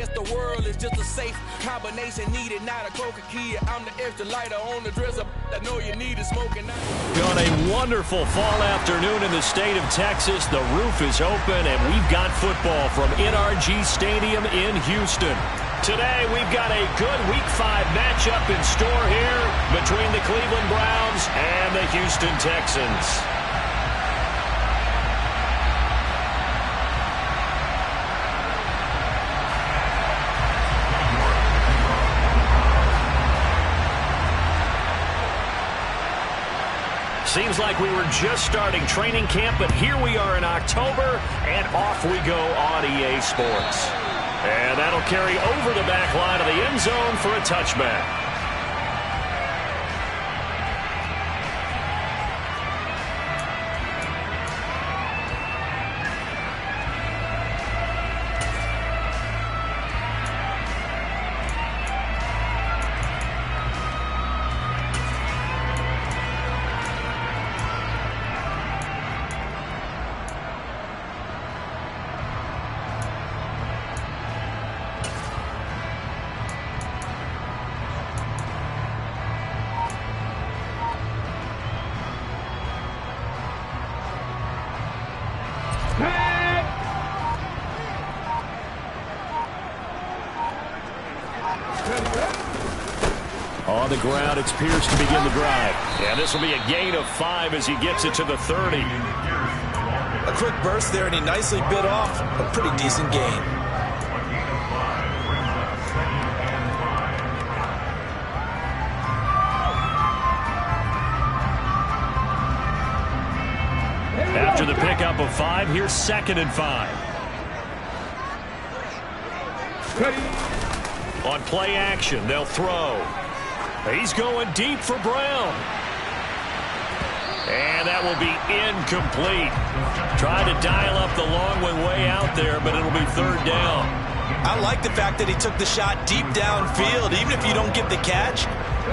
The world is just a safe combination needed, not a coca key. I'm the extra lighter on the drizzle. I know you need it smoking. On a wonderful fall afternoon in the state of Texas, the roof is open and we've got football from NRG Stadium in Houston. Today we've got a good Week 5 matchup in store here between the Cleveland Browns and the Houston Texans. Seems like we were just starting training camp, but here we are in October, and off we go on EA Sports. And that'll carry over the back line of the end zone for a touchback. On the ground, it's Pierce to begin the drive. And this will be a gain of 5 as he gets it to the 30. A quick burst there, and he nicely bit off a pretty decent gain. After the pickup of 5, here's 2nd and 5. On play action, they'll throw. He's going deep for Brown. And that will be incomplete. Tried to dial up the long one way out there, but it'll be 3rd down. I like the fact that he took the shot deep downfield. Even if you don't get the catch,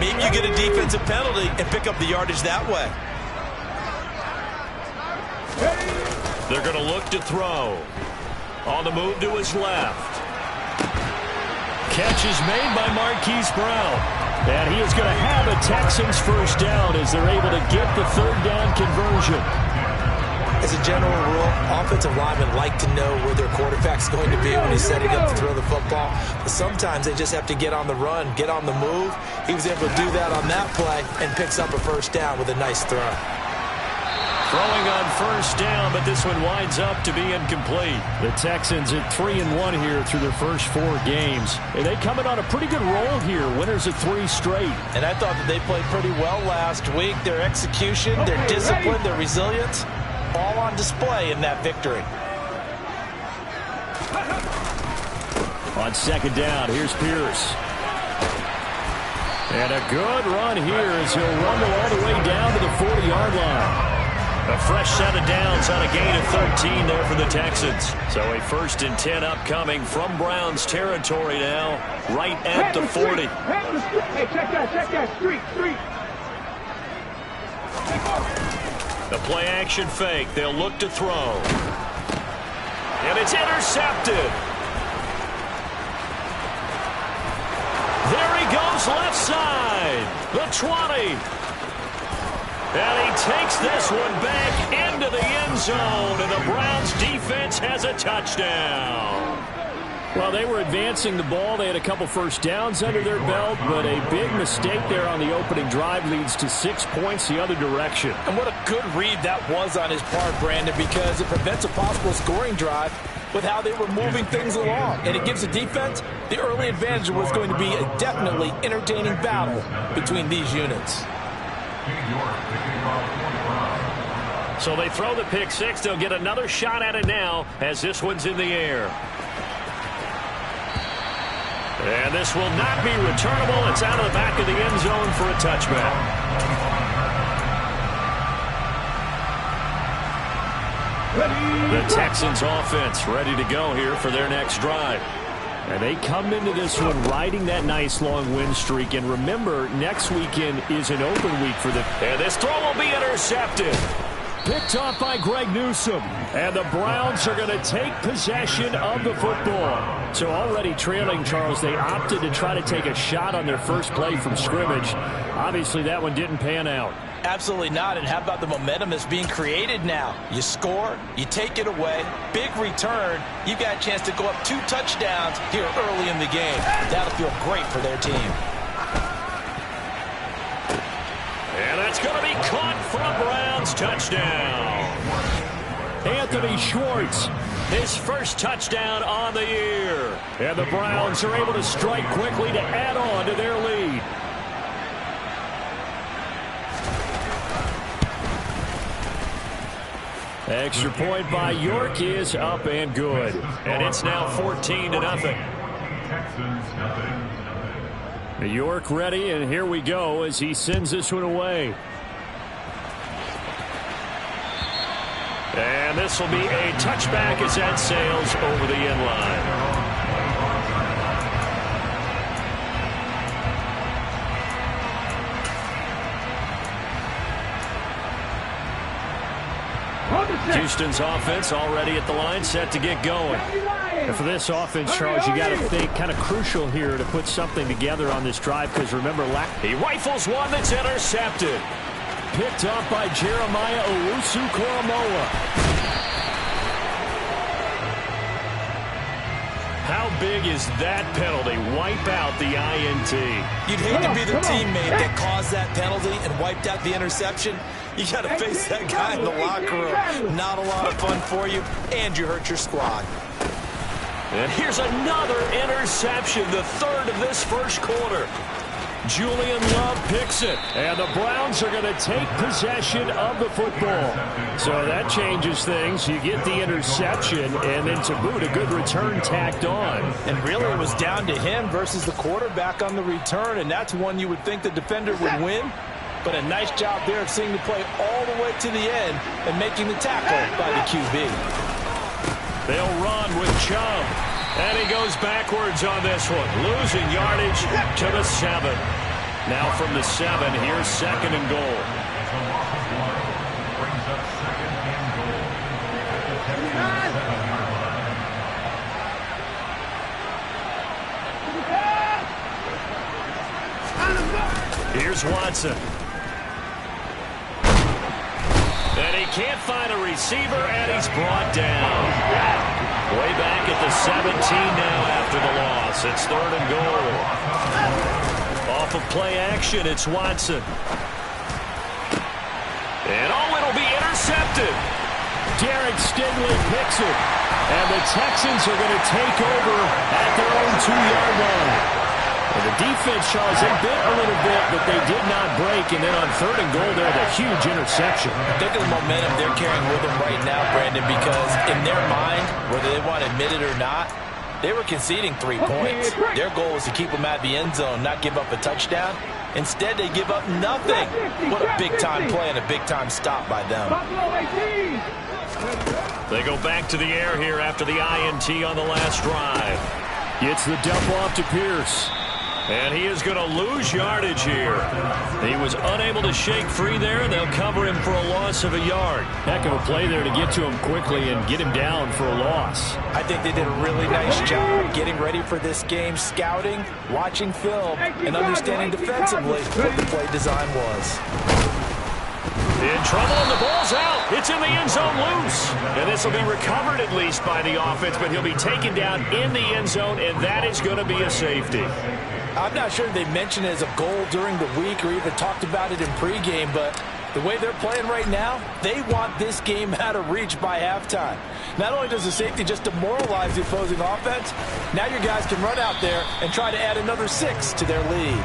maybe you get a defensive penalty and pick up the yardage that way. They're going to look to throw. On the move to his left. Catch is made by Marquise Brown. And he is going to have a Texans first down as they're able to get the 3rd down conversion. As a general rule, offensive linemen like to know where their quarterback's going to be when he's setting up to throw the football. But sometimes they just have to get on the run, get on the move. He was able to do that on that play and picks up a first down with a nice throw. Throwing on first down, but this one winds up to be incomplete. The Texans at 3-1 here through their first 4 games. And they come in on a pretty good roll here, winners of 3 straight. And I thought that they played pretty well last week. Their execution, their discipline, their resilience, all on display in that victory. On 2nd down, here's Pierce. And a good run here as he'll rumble all the way down to the 40-yard line. A fresh set of downs on a gain of 13 there for the Texans. So a 1st and 10 upcoming from Browns territory now, right at the 40. Hey, check that, street. The play action fake, they'll look to throw. And it's intercepted. There he goes left side, the 20. And he takes this one back into the end zone, and the Browns defense has a touchdown. Well, they were advancing the ball. They had a couple first downs under their belt, but a big mistake there on the opening drive leads to 6 points the other direction. And what a good read that was on his part, Brandon, because it prevents a possible scoring drive with how they were moving things along. And it gives the defense the early advantage. Was going to be a definitely entertaining battle between these units. So they throw the pick 6. They'll get another shot at it now as this one's in the air. And this will not be returnable. It's out of the back of the end zone for a touchback. The Texans offense ready to go here for their next drive. And they come into this one riding that nice long win streak. And remember, next weekend is an open week for them. And this throw will be intercepted. Picked off by Greg Newsome. And the Browns are going to take possession of the football. So already trailing, Charles, they opted to try to take a shot on their first play from scrimmage. Obviously, that one didn't pan out. Absolutely not. And how about the momentum that's being created now? You score, you take it away, big return. You've got a chance to go up 2 touchdowns here early in the game. That'll feel great for their team. And that's going to be caught for a Browns touchdown. Anthony Schwartz, his first touchdown on the year. And the Browns are able to strike quickly to add on to their lead. Extra point by York is up and good. And it's now 14-0. York ready, and here we go as he sends this one away. And this will be a touchback as that sails over the end line. Houston's offense already at the line, set to get going. And for this offense, Charles, you got to think kind of crucial here to put something together on this drive, because remember, he rifles one that's intercepted. Picked up by Jeremiah Owusu-Koramoah. How big is that penalty? Wipe out the INT. You'd hate to be the teammate that caused that penalty and wiped out the interception. You got to face that guy in the locker room. Not a lot of fun for you, and you hurt your squad. And here's another interception, the third of this first quarter. Julian Love picks it, and the Browns are going to take possession of the football. So that changes things. You get the interception, and then to boot, a good return tacked on. And really, it was down to him versus the quarterback on the return, and that's one you would think the defender would win. But a nice job there of seeing the play all the way to the end and making the tackle by the QB. They'll run with Chubb. And he goes backwards on this one, losing yardage to the 7. Now from the 7, here's 2nd and goal. Here's Watson. And he can't find a receiver, and he's brought down. Way back at the 17 now after the loss. It's 3rd and goal. Off of play action, it's Watson. And it'll be intercepted. Derek Stingley picks it. And the Texans are going to take over at their own 2-yard line. And the defense, Charles, they bit a little bit, but they did not break. And then on 3rd and goal, they have a huge interception. Think of the momentum they're carrying with them right now, Brandon, because in their mind, whether they want to admit it or not, they were conceding 3 points. Their goal was to keep them out of the end zone, not give up a touchdown. Instead, they give up nothing. What a big-time play and a big-time stop by them. They go back to the air here after the INT on the last drive. Gets the dump off to Pierce. And he is going to lose yardage here. He was unable to shake free there, and they'll cover him for a loss of a yard. Heck of a play there to get to him quickly and get him down for a loss. I think they did a really nice job getting ready for this game, scouting, watching film, and understanding defensively what the play design was. In trouble, and the ball's out. It's in the end zone loose. And this will be recovered at least by the offense, but he'll be taken down in the end zone, and that is going to be a safety. I'm not sure they mentioned it as a goal during the week or even talked about it in pregame, but the way they're playing right now, they want this game out of reach by halftime. Not only does the safety just demoralize the opposing offense, now your guys can run out there and try to add another 6 to their lead.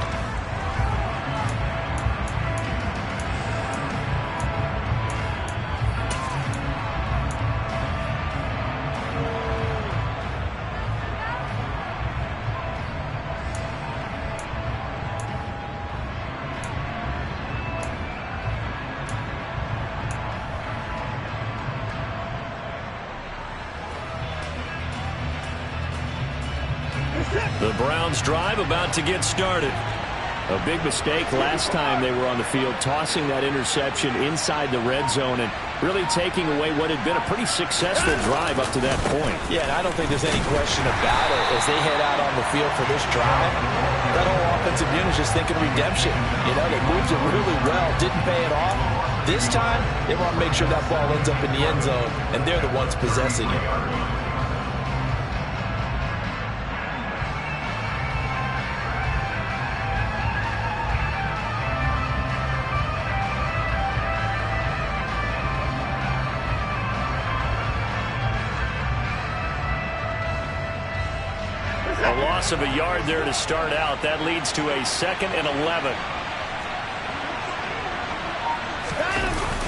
The Browns drive about to get started. A big mistake last time they were on the field, tossing that interception inside the red zone and really taking away what had been a pretty successful drive up to that point. Yeah, and I don't think there's any question about it. As they head out on the field for this drive, that whole offensive unit is just thinking redemption. You know, they moved it really well, didn't pay it off. This time, they want to make sure that ball ends up in the end zone, and they're the ones possessing it. A loss of a yard there to start out. That leads to a 2nd and 11.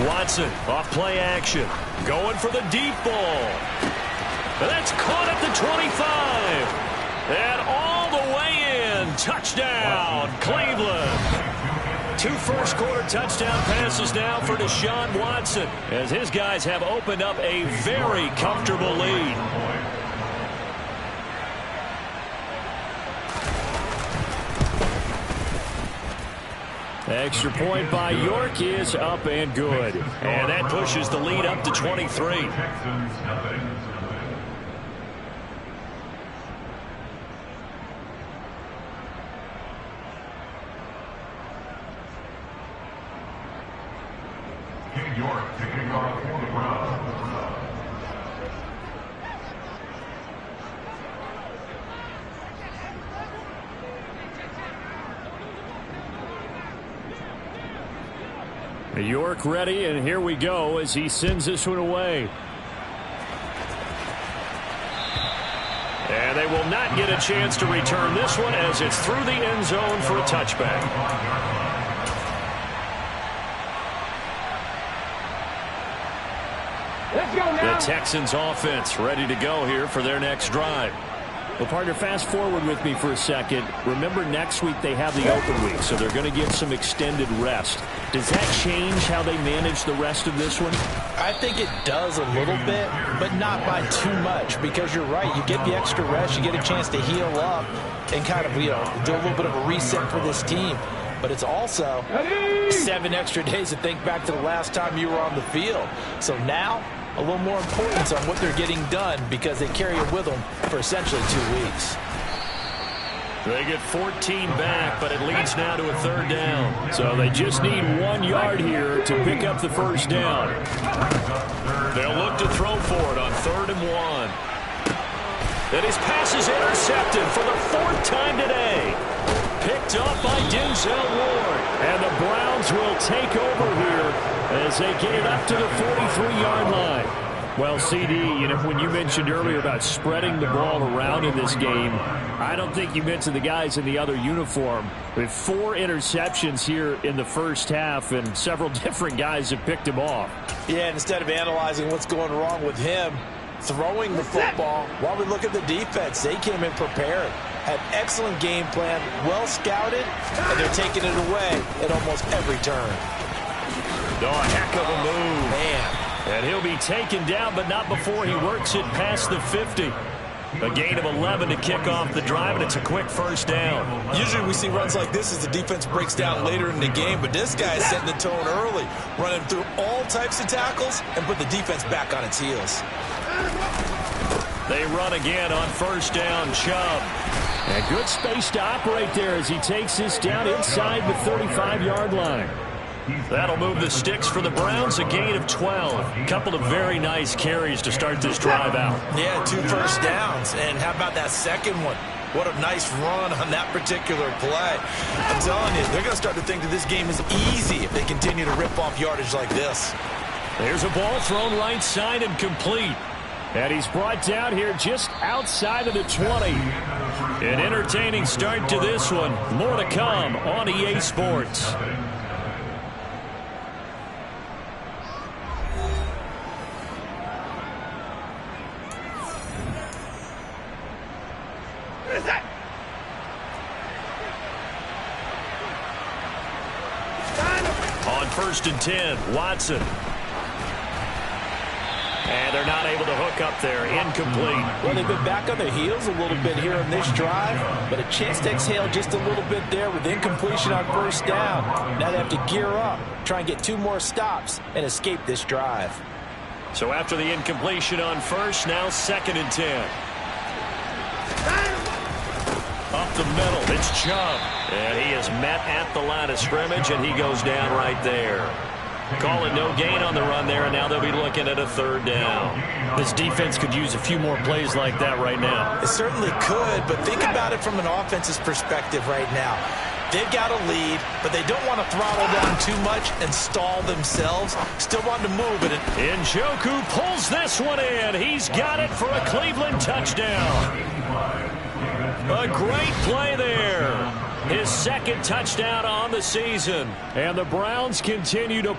Watson off play action. Going for the deep ball. That's caught at the 25. And all the way in. Touchdown, Cleveland. 2 first-quarter touchdown passes now for Deshaun Watson, as his guys have opened up a very comfortable lead. Extra point by York is up and good. And that pushes the lead up to 23. York taking off for the Browns. York ready, and here we go as he sends this one away. And they will not get a chance to return this one as it's through the end zone for a touchback. Let's go now. The Texans offense ready to go here for their next drive. Well, partner, fast forward with me for a second. Remember, next week they have the open week, so they're going to get some extended rest. Does that change how they manage the rest of this one? I think it does a little bit, but not by too much, because you're right. You get the extra rest, you get a chance to heal up and kind of, you know, do a little bit of a reset for this team. But it's also 7 extra days to think back to the last time you were on the field. So now, a little more importance on what they're getting done because they carry it with them for essentially 2 weeks. They get 14 back, but it leads now to a 3rd down. So they just need 1 yard here to pick up the first down. They'll look to throw for it on 3rd and 1. And his pass is intercepted for the 4th time today. Picked up by Denzel Ward. And the Browns will take over here as they get it up to the 43-yard line. Well, CD, you know, when you mentioned earlier about spreading the ball around in this game, I don't think you mentioned the guys in the other uniform. With 4 interceptions here in the first half, and several different guys have picked him off. Yeah, and instead of analyzing what's going wrong with him, throwing the football, while we look at the defense, they came in prepared. Had excellent game plan, well scouted, and they're taking it away at almost every turn. Oh, a heck of a move. Man. And he'll be taken down, but not before he works it past the 50. A gain of 11 to kick off the drive, and it's a quick first down. Usually we see runs like this as the defense breaks down later in the game, but this guy is setting the tone early, running through all types of tackles and put the defense back on its heels. They run again on first down, Chubb. And good space to operate there as he takes this down inside the 35-yard line. That'll move the sticks for the Browns, a gain of 12. Couple of very nice carries to start this drive out. Yeah, 2 first downs. And how about that second one? What a nice run on that particular play. I'm telling you, they're going to start to think that this game is easy if they continue to rip off yardage like this. There's a ball thrown right side and complete. And he's brought down here just outside of the 20. An entertaining start to this one. More to come on EA Sports. On 1st and 10, Watson. And they're not able to hook up there. Incomplete. Well, they've been back on their heels a little bit here in this drive, but a chance to exhale just a little bit there with incompletion on first down. Now they have to gear up, try and get 2 more stops, and escape this drive. So after the incompletion on first, now 2nd and 10. Up the middle, it's Chubb. And he is met at the line of scrimmage, and he goes down right there. Calling no gain on the run there, and now they'll be looking at a 3rd down. This defense could use a few more plays like that right now. It certainly could, but think about it from an offense's perspective right now. They've got a lead, but they don't want to throttle down too much and stall themselves. Still want to move it. Njoku pulls this one in. He's got it for a Cleveland touchdown. A great play there. His 2nd touchdown on the season. And the Browns continue to